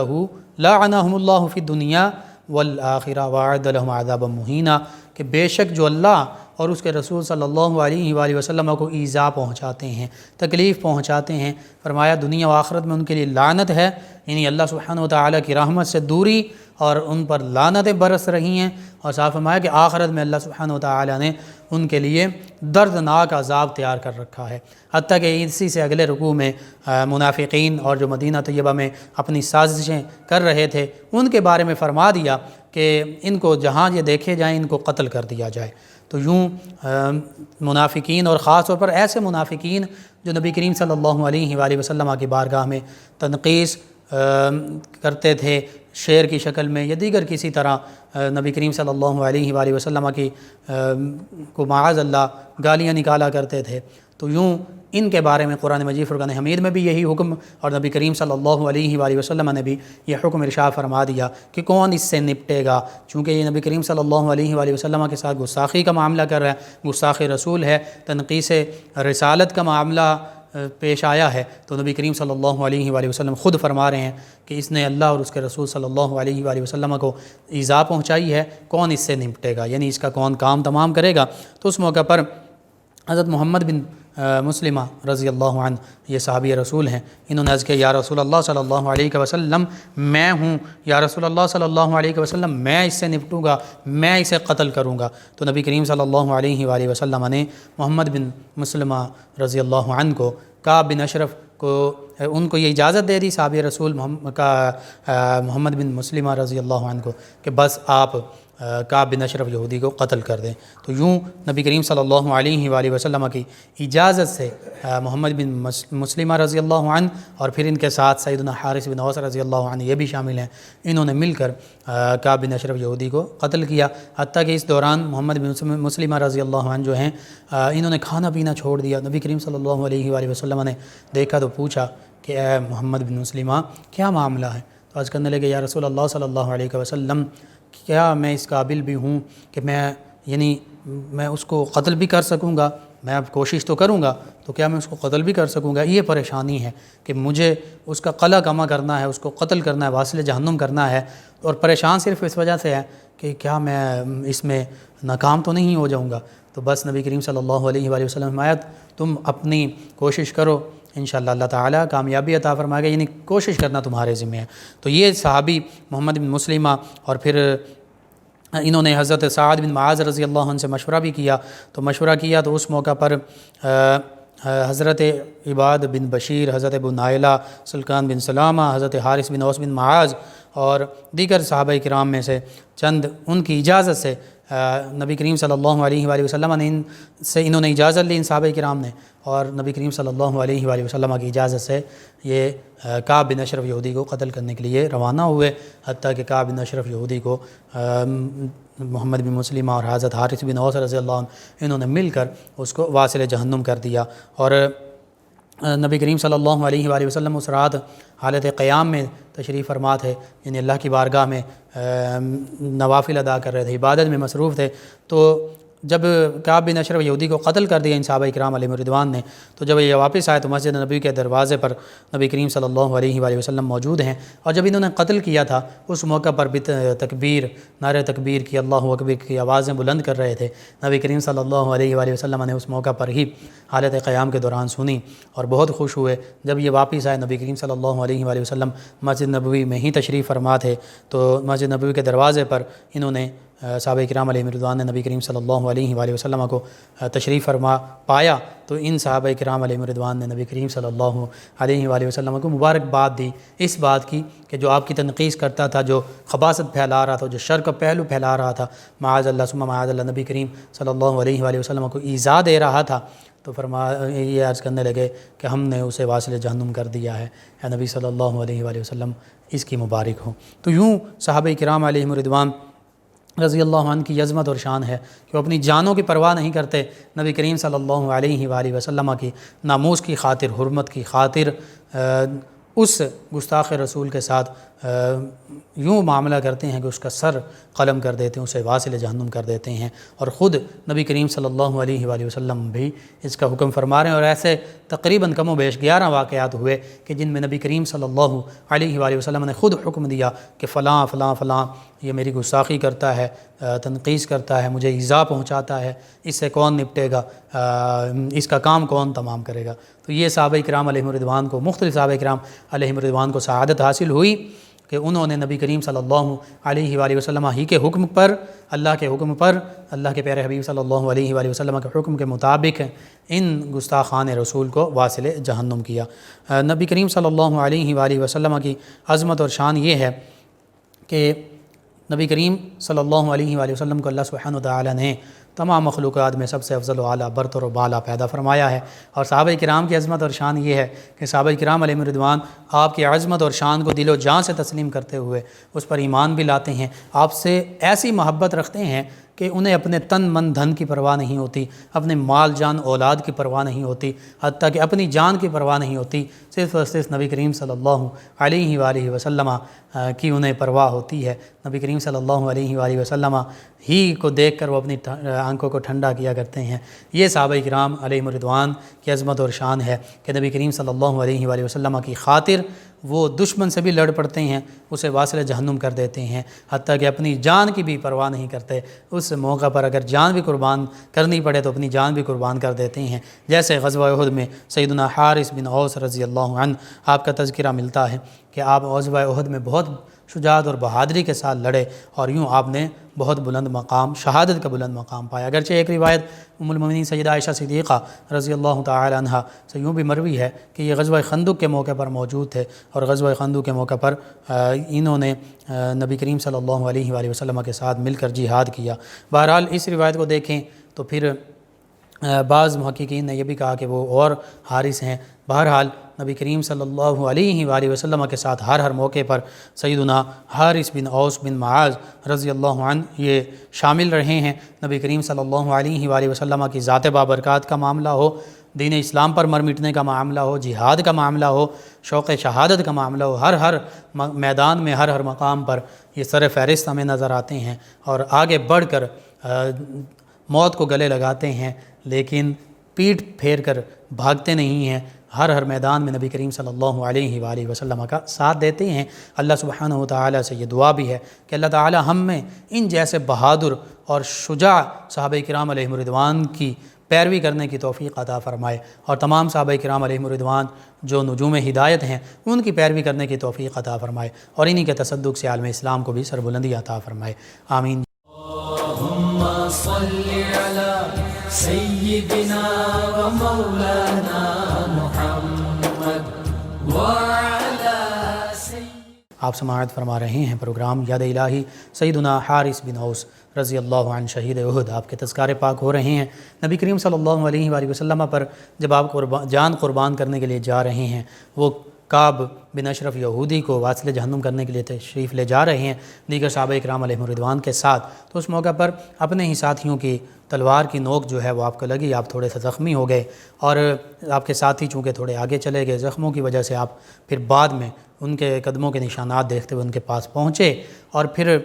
لعنہم اللہ فی الدنیا والآخرہ وأعد لهم عذابا مہینا، کہ بے شک جو اللہ اور اس کے رسول صلی اللہ علیہ وآلہ وسلم کو ایذا پہنچاتے ہیں، تکلیف پہنچاتے ہیں، فرمایا دنیا و آخرت میں ان کے لیے لعنت ہے، یعنی اللہ سبحانہ وتعالی کی رحمت سے دوری اور ان پر لعنتیں برس رہی ہیں، اور صاف فرمایا کہ آخرت میں اللہ سبحانہ وتعالی نے ان کے لیے دردناک عذاب تیار کر رکھا ہے۔ حتیٰ کہ اسی سے اگلے رکوع میں منافقین اور جو مدینہ طیبہ میں اپنی سازشیں کر رہے تھے ان کے بارے میں فرما دیا کہ ان کو جہاں یہ دیکھے جائیں ان کو قتل کر دیا جائے۔ تو یوں منافقین، اور خاص طور پر ایسے منافقین جو نبی کریم صلی اللہ علیہ وآلہ وسلم کی بارگاہ میں تنقیص کرتے تھے شعر کی شکل میں یا دیگر کسی طرح، نبی کریم صلی اللہ علیہ وآلہ وسلم کی کو معاذ اللہ گالیاں نکالا کرتے تھے، تو یوں ان کے بارے میں قرآن مجید فرقان حمید میں بھی یہی حکم، اور نبی کریم صلی اللہ علیہ وآلہ وسلم نے بھی یہ حکم ارشاد فرما دیا کہ کون اس سے نپٹے گا، چونکہ یہ نبی کریم صلی اللہ علیہ وآلہ وسلم کے ساتھ گستاخی کا معاملہ کر رہا ہے، گستاخ رسول ہے، تنقیص رسالت کا معاملہ پیش آیا ہے، تو نبی کریم صلی اللہ علیہ وآلہ وسلم خود فرما رہے ہیں کہ اس نے اللہ اور اس کے رسول صلی اللہ علیہ وآلہ وسلم کو ایذا پہنچائی ہے، کون اس سے نپٹے گا، یعنی اس کا کون کام تمام کرے گا۔ تو اس موقع پر حضرت محمد بن مسلمہ رضی اللہ عنہ، یہ صحابی رسول ہیں، انہوں نے عرض کیا یا رسول اللہ صلی اللہ علیہ وسلم میں ہوں، یا رسول اللہ صلی اللہ علیہ وسلم میں اس سے نپٹوں گا، میں اسے قتل کروں گا۔ تو نبی کریم صلی اللہ علیہ وآلہ وسلم نے محمد بن مسلمہ رضی اللہ عنہ کو، کعب بن اشرف کو، ان کو یہ اجازت دے دی صحابی رسول محمد بن مسلمہ رضی اللہ عنہ کو کہ بس آپ کعب بن اشرف یہودی کو قتل کر دیں۔ تو یوں نبی کریم صلی اللہ علیہ وآلہ وسلم کی اجازت سے محمد بن مسلمہ رضی اللہ عنہ اور پھر ان کے ساتھ سیدنا حارث بن اوس رضی اللہ عنہ یہ بھی شامل ہیں، انہوں نے مل کر کعب بن اشرف یہودی کو قتل کیا، حتیٰ کہ اس دوران محمد بن مسلمہ رضی اللہ عنہ جو ہیں انہوں نے کھانا پینا چھوڑ دیا۔ نبی کریم صلی اللہ علیہ وآلہ وسلم نے دیکھا تو پوچھا کہ اے محمد بن مسلمہ کیا معاملہ ہے؟ تو عرض کرنے لگے یا رسول اللہ صلی اللہ علیہ وسلم کیا میں اس قابل بھی ہوں کہ میں اس کو قتل بھی کر سکوں گا؟ میں اب کوشش تو کروں گا، تو کیا میں اس کو قتل بھی کر سکوں گا؟ یہ پریشانی ہے کہ مجھے اس کا قلع کما کرنا ہے، اس کو قتل کرنا ہے، واصل جہنم کرنا ہے، اور پریشان صرف اس وجہ سے ہے کہ کیا میں اس میں ناکام تو نہیں ہو جاؤں گا؟ تو بس نبی کریم صلی اللہ علیہ وآلہ وسلم فرمایا تم اپنی کوشش کرو، انشاءاللہ اللہ تعالیٰ کامیابی عطا فرمائے گا، یعنی کوشش کرنا تمہارے ذمہ ہے۔ تو یہ صحابی محمد بن مسلمہ اور پھر انہوں نے حضرت سعد بن معاذ رضی اللہ عنہ سے مشورہ بھی کیا، تو مشورہ کیا تو اس موقع پر حضرت عباد بن بشیر، حضرت ابو نائلہ، سلکان بن سلامہ، حضرت حارث بن اوس بن معاذ اور دیگر صحابہ کرام میں سے چند ان کی اجازت سے نبی کریم صلی اللہ علیہ وآلہ وسلم نے انہوں نے اجازت لی، ان صحابہ کرام نے، اور نبی کریم صلی اللہ علیہ وآلہ وسلم کی اجازت سے یہ کعب بن اشرف یہودی کو قتل کرنے کے لیے روانہ ہوئے، حتیٰ کہ کعب بن اشرف یہودی کو محمد بن مسلمہ اور حضرت حارث بن اوس رضی اللہ عنہ انہوں نے مل کر اس کو واصل جہنم کر دیا۔ اور نبی کریم صلی اللہ علیہ وآلہ وسلم اس رات حالت قیام میں تشریف فرما تھے، یعنی اللہ کی بارگاہ میں نوافل ادا کر رہے تھے، عبادت میں مصروف تھے۔ تو جب کعب بن اشرف یہودی کو قتل کر دیا ان صحابہ کرام علیہم رضوان نے، تو جب یہ واپس آئے تو مسجد نبی کے دروازے پر نبی کریم صلی اللہ علیہ وآلہ وسلم موجود ہیں، اور جب انہوں نے قتل کیا تھا اس موقع پر بھی تکبیر، نعرہ تکبیر کی، اللہ اکبر کی آوازیں بلند کر رہے تھے۔ نبی کریم صلی اللہ علیہ وآلہ وسلم نے اس موقع پر ہی حالت قیام کے دوران سنی اور بہت خوش ہوئے۔ جب یہ واپس آئے نبی کریم صلی اللہ علیہ وآلہ وسلم مسجد نبوی میں ہی تشریف فرما تھے، تو مسجد نبوی کے دروازے پر انہوں نے صحابہ کرام علیہ رضوان نے نبی کریم صلی اللہ علیہ وآلہ وسلم کو تشریف فرما پایا، تو ان صحابہ کرام علیہ رضوان نے نبی کریم صلی اللہ علیہ وآلہ وسلم کو مبارکباد دی اس بات کی کہ جو آپ کی تنقیص کرتا تھا، جو خباثت پھیلا رہا تھا، جو شر کا پہلو پھیلا رہا تھا، معاذ اللہ ثم معاذ اللہ، نبی کریم صلی اللہ علیہ وآلہ وسلم کو ایذا دے رہا تھا، تو یہ عرض کرنے لگے کہ ہم نے اسے واصل جہنم کر دیا ہے، اے نبی صلی اللہ علیہ وآلہ وسلم اس کی مبارک ہو۔ تو یوں صحابہ کرام علیہ رضوان رضی اللہ عنہ کی عظمت اور شان ہے کہ وہ اپنی جانوں کی پرواہ نہیں کرتے، نبی کریم صلی اللہ علیہ وآلہ وسلم کی ناموس کی خاطر، حرمت کی خاطر اس گستاخ رسول کے ساتھ یوں معاملہ کرتے ہیں کہ اس کا سر قلم کر دیتے ہیں، اسے واصل جہنم کر دیتے ہیں، اور خود نبی کریم صلی اللہ علیہ وآلہ وسلم بھی اس کا حکم فرما رہے ہیں۔ اور ایسے تقریباً کم و بیش 11 واقعات ہوئے کہ جن میں نبی کریم صلی اللہ علیہ وآلہ وسلم نے خود حکم دیا کہ فلاں فلاں فلاں یہ میری گستاخی کرتا ہے، تنقیص کرتا ہے، مجھے ایذا پہنچاتا ہے، اس سے کون نپٹے گا، اس کا کام کون تمام کرے گا۔ تو یہ صحابہ کرام علیہم رضوان کو، مختلف صحابہ کرام علیہم رضوان کو سعادت حاصل ہوئی کہ انہوں نے نبی کریم صلی اللہ علیہ وآلہ وسلم ہی کے حکم پر، اللہ کے حکم پر، اللہ کے پیارے حبیب صلی اللہ علیہ وآلہ وسلم کے حکم کے مطابق ان گستاخان رسول کو واصل جہنم کیا۔ نبی کریم صلی اللہ علیہ وآلہ وسلم کی عظمت اور شان یہ ہے کہ نبی کریم صلی اللہ علیہ وآلہ وسلم کو اللہ سبحانہ وتعالی نے تمام مخلوقات میں سب سے افضل و اعلیٰ، برتر و بالا پیدا فرمایا ہے، اور صحابہ کرام کی عظمت اور شان یہ ہے کہ صحابہ کرام علیہم رضوان آپ کی عظمت اور شان کو دل و جان سے تسلیم کرتے ہوئے اس پر ایمان بھی لاتے ہیں، آپ سے ایسی محبت رکھتے ہیں کہ انہیں اپنے تن من دھن کی پرواہ نہیں ہوتی، اپنے مال جان اولاد کی پرواہ نہیں ہوتی، حتیٰ کہ اپنی جان کی پرواہ نہیں ہوتی، صرف اور صرف نبی کریم صلی اللہ علیہ وآلہ وسلم کی انہیں پرواہ ہوتی ہے۔ نبی کریم صلی اللہ علیہ وآلہ وسلم ہی کو دیکھ کر وہ اپنی آنکھوں کو ٹھنڈا کیا کرتے ہیں۔ یہ صحابہ کرام علیہم رضوان کی عظمت اور شان ہے کہ نبی کریم صلی اللہ علیہ وآلہ وسلم کی خاطر وہ دشمن سے بھی لڑ پڑتے ہیں، اسے واصل جہنم کر دیتے ہیں، حتیٰ کہ اپنی جان کی بھی پرواہ نہیں کرتے، اس موقع پر اگر جان بھی قربان کرنی پڑے تو اپنی جان بھی قربان کر دیتے ہیں۔ جیسے غزوہ احد میں سیدنا حارث بن اوس رضی اللہ عنہ آپ کا تذکرہ ملتا ہے کہ آپ غزوہ احد میں بہت شجاعت اور بہادری کے ساتھ لڑے، اور یوں آپ نے بہت بلند مقام، شہادت کا بلند مقام پایا۔ اگرچہ ایک روایت ام المؤمنین سیدہ عائشہ صدیقہ رضی اللہ تعالی عنہ سے یوں بھی مروی ہے کہ یہ غزوہ خندق کے موقع پر موجود تھے، اور غزوہ خندق کے موقع پر انہوں نے نبی کریم صلی اللہ علیہ وآلہ وسلم کے ساتھ مل کر جہاد کیا۔ بہرحال اس روایت کو دیکھیں تو پھر بعض محققین نے یہ بھی کہا کہ وہ اور حارث ہیں۔ بہرحال نبی کریم صلی اللہ علیہ وآلہ وسلم کے ساتھ ہر موقع پر سیدنا حارث بن اوس بن معاذ رضی اللہ عنہ یہ شامل رہے ہیں۔ نبی کریم صلی اللہ علیہ وآلہ وسلم کی ذات بابرکات کا معاملہ ہو، دین اسلام پر مر مٹنے کا معاملہ ہو، جہاد کا معاملہ ہو، شوق شہادت کا معاملہ ہو، ہر میدان میں ہر مقام پر یہ سر فہرست ہمیں نظر آتے ہیں، اور آگے بڑھ کر موت کو گلے لگاتے ہیں، لیکن پیٹھ پھیر کر بھاگتے نہیں ہیں، ہر میدان میں نبی کریم صلی اللہ علیہ وآلہ وسلم کا ساتھ دیتے ہیں۔ اللہ سبحانہ و تعالیٰ سے یہ دعا بھی ہے کہ اللہ تعالیٰ ہم میں ان جیسے بہادر اور شجاع صحابہ کرام علیہم الرضوان کی پیروی کرنے کی توفیق عطا فرمائے، اور تمام صحابہ کرام علیہم الرضوان جو نجوم ہدایت ہیں ان کی پیروی کرنے کی توفیق عطا فرمائے، اور انہی کے تصدق سے عالم اسلام کو بھی سربلندی عطا فرمائے، آمین۔
اللهم صل على سيدنا ومولانا محمد وعلى
آپ سماعت فرما رہے ہیں پروگرام یاد الہی سیدنا حارث بن اوس رضی اللہ عنہ شہید احد، آپ کے تذکار پاک ہو رہے ہیں۔ نبی کریم صلی اللہ علیہ وآلہ وسلم پر جب آپ جان قربان کرنے کے لیے جا رہے ہیں، وہ کعب بن اشرف یہودی کو واصل جہنم کرنے کے لیے تشریف لے جا رہے ہیں دیگر صحابہ کرام علیہم الرضوان کے ساتھ، تو اس موقع پر اپنے ہی ساتھیوں کی تلوار کی نوک جو ہے وہ آپ کو لگی، آپ تھوڑے سے زخمی ہو گئے، اور آپ کے ساتھی چونکہ تھوڑے آگے چلے گئے، زخموں کی وجہ سے آپ پھر بعد میں ان کے قدموں کے نشانات دیکھتے ہوئے ان کے پاس پہنچے، اور پھر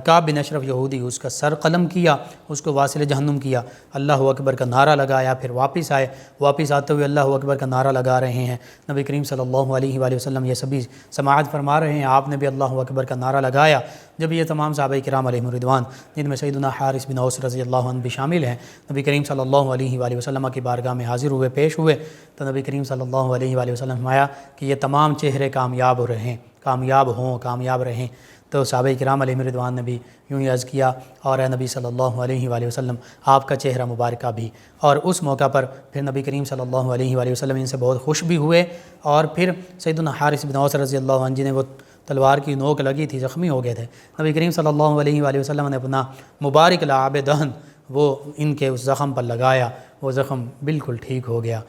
کعب بن اشرف یہودی اس کا سر قلم کیا، اس کو واصل جہنم کیا، اللہ اکبر کا نعرہ لگایا، پھر واپس آئے، واپس آتے ہوئے اللہ اکبر کا نعرہ لگا رہے ہیں۔ نبی کریم صلی اللہ علیہ وآلہ وسلم یہ سبھی سماعت فرما رہے ہیں، آپ نے بھی اللہ اکبر کا نعرہ لگایا۔ جب یہ تمام صحابہ کرام علیہم الرضوان جن میں سیدنا حارث بن اوس رضی اللہ عنہ بھی شامل ہیں، نبی کریم صلی اللہ علیہ وآلہ وسلم کی بارگاہ میں حاضر ہوئے، پیش ہوئے، تو نبی کریم صلی اللہ علیہ وآلہ وسلم فرمایا کہ یہ تمام چہرے کامیاب ہو رہے ہیں، کامیاب ہوں، کامیاب رہیں۔ تو صحابہ کرام علیہم الرضوان نے بھی یوں ہی عرض کیا، اور اے نبی صلی اللہ علیہ وآلہ وسلم آپ کا چہرہ مبارکہ بھی۔ اور اس موقع پر پھر نبی کریم صلی اللہ علیہ وآلہ وسلم ان سے بہت خوش بھی ہوئے، اور پھر سیدنا حارث بن اوس رضی اللہ عنہ جنہیں وہ تلوار کی نوک لگی تھی، زخمی ہو گئے تھے، نبی کریم صلی اللہ علیہ وآلہ وسلم نے اپنا مبارک لعاب دہن وہ ان کے اس زخم پر لگایا، وہ زخم بالکل ٹھیک ہو گیا،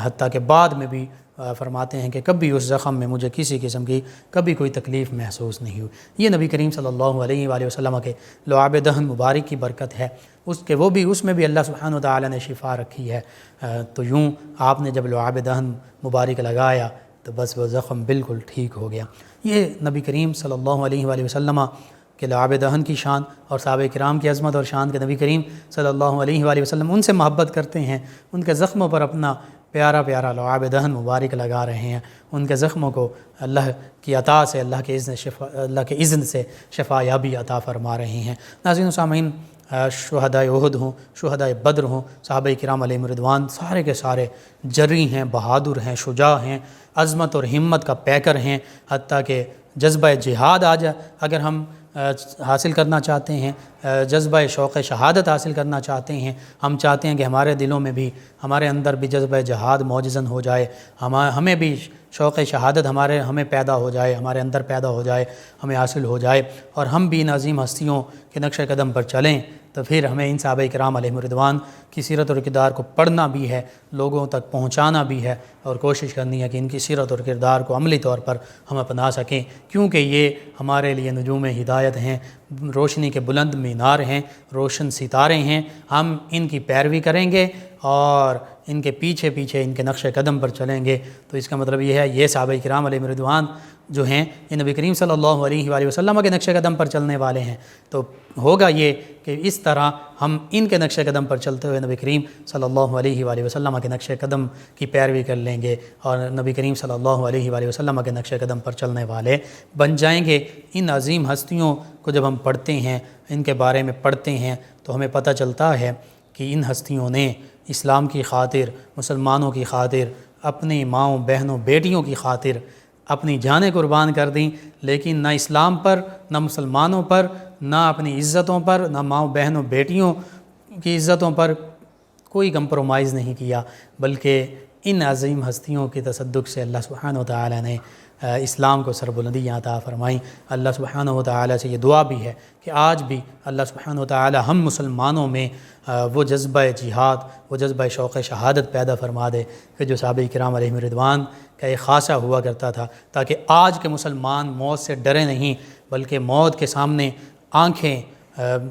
حتیٰ کہ بعد میں بھی فرماتے ہیں کہ کبھی اس زخم میں مجھے کسی قسم کی کبھی کوئی تکلیف محسوس نہیں ہوئی۔ یہ نبی کریم صلی اللہ علیہ وآلہ وسلم کے لعاب دہن مبارک کی برکت ہے، اس میں بھی اللہ سبحانہ و تعالیٰ نے شفا رکھی ہے۔ تو یوں آپ نے جب لعاب دہن مبارک لگایا تو بس وہ زخم بالکل ٹھیک ہو گیا۔ یہ نبی کریم صلی اللہ علیہ وآلہ وسلم کہ لعاب دہن کی شان اور صحابہ کرام کی عظمت اور شان کے نبی کریم صلی اللہ علیہ وآلہ وسلم ان سے محبت کرتے ہیں، ان کے زخموں پر اپنا پیارا پیارا لعاب دہن مبارک لگا رہے ہیں، ان کے زخموں کو اللہ کی عطا سے، اللہ کے اذن سے شفا یابی عطا فرما رہے ہیں۔ ناظرین و سامعین، شہداء احد ہوں، شہداء بدر ہوں، صحابہ کرام علیہم الرضوان سارے کے سارے جری ہیں، بہادر ہیں، شجاع ہیں، عظمت اور ہمت کا پیکر ہیں، حتیٰ کہ جذبہ جہاد اگر ہم حاصل کرنا چاہتے ہیں، جذبہ شوق شہادت حاصل کرنا چاہتے ہیں، ہم چاہتے ہیں کہ ہمارے دلوں میں بھی، ہمارے اندر بھی جذبہ جہاد موجزن ہو جائے، ہمیں بھی شوق شہادت ہمیں پیدا ہو جائے، ہمارے اندر پیدا ہو جائے، ہمیں حاصل ہو جائے، اور ہم بھی ان عظیم ہستیوں کے نقش قدم پر چلیں، تو پھر ہمیں ان صحابہ کرام علیہم الرضوان کی سیرت اور کردار کو پڑھنا بھی ہے، لوگوں تک پہنچانا بھی ہے، اور کوشش کرنی ہے کہ ان کی سیرت اور کردار کو عملی طور پر ہم اپنا سکیں، کیونکہ یہ ہمارے لیے نجوم ہدایت ہیں، روشنی کے بلند مینار ہیں، روشن ستارے ہیں۔ ہم ان کی پیروی کریں گے اور ان کے پیچھے پیچھے ان کے نقش قدم پر چلیں گے، تو اس کا مطلب یہ ہے یہ صحابہ کرام علیہم الرضوان جو ہیں یہ نبی کریم صلی اللہ علیہ وآلہ وسلم کے نقش قدم پر چلنے والے ہیں، تو ہوگا یہ کہ اس طرح ہم ان کے نقش قدم پر چلتے ہوئے نبی کریم صلی اللہ علیہ وآلہ وسلم کے نقش قدم کی پیروی کر لیں گے، اور نبی کریم صلی اللہ علیہ وآلہ وسلم کے نقش قدم پر چلنے والے بن جائیں گے۔ ان عظیم ہستیوں کو جب ہم پڑھتے ہیں، ان کے بارے میں پڑھتے ہیں، تو ہمیں پتہ چلتا ہے کہ ان ہستیوں نے اسلام کی خاطر، مسلمانوں کی خاطر، اپنی ماؤں بہنوں بیٹیوں کی خاطر اپنی جانیں قربان کر دیں، لیکن نہ اسلام پر، نہ مسلمانوں پر، نہ اپنی عزتوں پر، نہ ماؤں بہنوں بیٹیوں کی عزتوں پر کوئی کمپرومائز نہیں کیا، بلکہ ان عظیم ہستیوں کے تصدق سے اللہ سبحانہ و تعالیٰ نے اسلام کو سربلندیاں عطا فرمائیں۔ اللہ سبحانہ و تعالیٰ سے یہ دعا بھی ہے کہ آج بھی اللہ سبحانہ و تعالیٰ ہم مسلمانوں میں وہ جذبہ جہاد، وہ جذبہ شوق شہادت پیدا فرما دے کہ جو صحابہ کرام علیہم رضوان کا ایک خاصہ ہوا کرتا تھا، تاکہ آج کے مسلمان موت سے ڈرے نہیں، بلکہ موت کے سامنے آنکھیں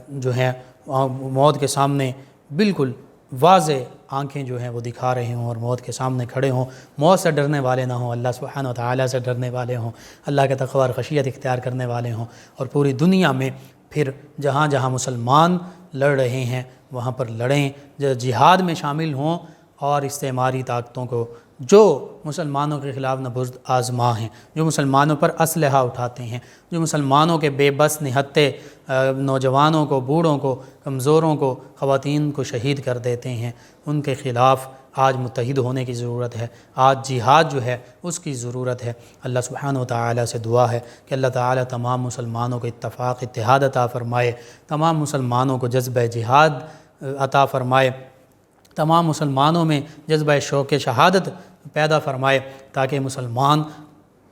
جو ہیں موت کے سامنے بالکل واضح آنکھیں جو ہیں وہ دکھا رہے ہوں اور موت کے سامنے کھڑے ہوں، موت سے ڈرنے والے نہ ہوں، اللہ سبحانہ و تعالیٰ سے ڈرنے والے ہوں، اللہ کے تقوی اور خشیت اختیار کرنے والے ہوں، اور پوری دنیا میں پھر جہاں جہاں مسلمان لڑ رہے ہیں وہاں پر لڑیں، جہاد میں شامل ہوں، اور استعماری طاقتوں کو جو مسلمانوں کے خلاف نبرد آزما ہیں، جو مسلمانوں پر اسلحہ اٹھاتے ہیں، جو مسلمانوں کے بے بس نہتے نوجوانوں کو، بوڑھوں کو، کمزوروں کو، خواتین کو شہید کر دیتے ہیں، ان کے خلاف آج متحد ہونے کی ضرورت ہے، آج جہاد جو ہے اس کی ضرورت ہے۔ اللہ سبحانہ و تعالیٰ سے دعا ہے کہ اللہ تعالیٰ تمام مسلمانوں کو اتفاق اتحاد عطا فرمائے، تمام مسلمانوں کو جذبہ جہاد عطا فرمائے، تمام مسلمانوں میں جذبہ شوق شہادت پیدا فرمائے، تاکہ مسلمان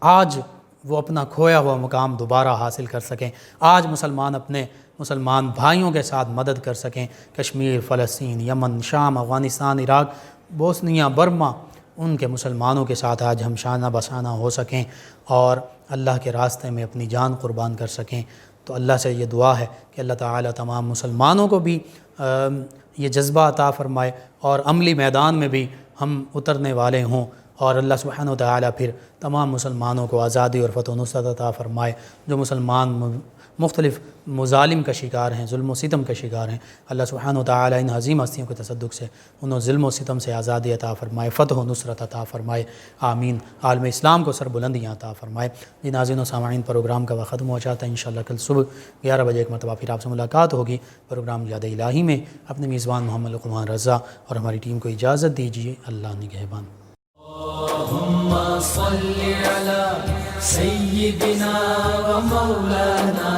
آج وہ اپنا کھویا ہوا مقام دوبارہ حاصل کر سکیں، آج مسلمان اپنے مسلمان بھائیوں کے ساتھ مدد کر سکیں، کشمیر، فلسطین، یمن، شام، افغانستان، عراق، بوسنیا، برما، ان کے مسلمانوں کے ساتھ آج ہم شانہ بشانہ ہو سکیں اور اللہ کے راستے میں اپنی جان قربان کر سکیں۔ تو اللہ سے یہ دعا ہے کہ اللہ تعالیٰ تمام مسلمانوں کو بھی یہ جذبہ عطا فرمائے اور عملی میدان میں بھی ہم اترنے والے ہوں، اور اللہ سبحانہ و تعالیٰ پھر تمام مسلمانوں کو آزادی اور فتح و نصرت عطا فرمائے۔ جو مسلمان مختلف مظالم کا شکار ہیں، ظلم و ستم کا شکار ہیں، اللہ سبحانہ و تعالیٰ ان عظیم ہستیوں کے تصدق سے انہوں ظلم و ستم سے آزادی عطا فرمائے، فتح و نصرت عطا فرمائے، آمین۔ عالم اسلام کو سربلندیاں عطا فرمائے۔ جی ناظرین و سامعین، پروگرام کا وقت ختم ہو جاتا ہے، انشاءاللہ کل صبح 11 بجے ایک مرتبہ پھر آپ سے ملاقات ہوگی پروگرام یاد الہی میں۔ اپنے میزبان محمد لقمان رضا اور ہماری ٹیم کو اجازت دیجیے، اللہ نگہبان۔
اللهم صل على سيدنا ومولانا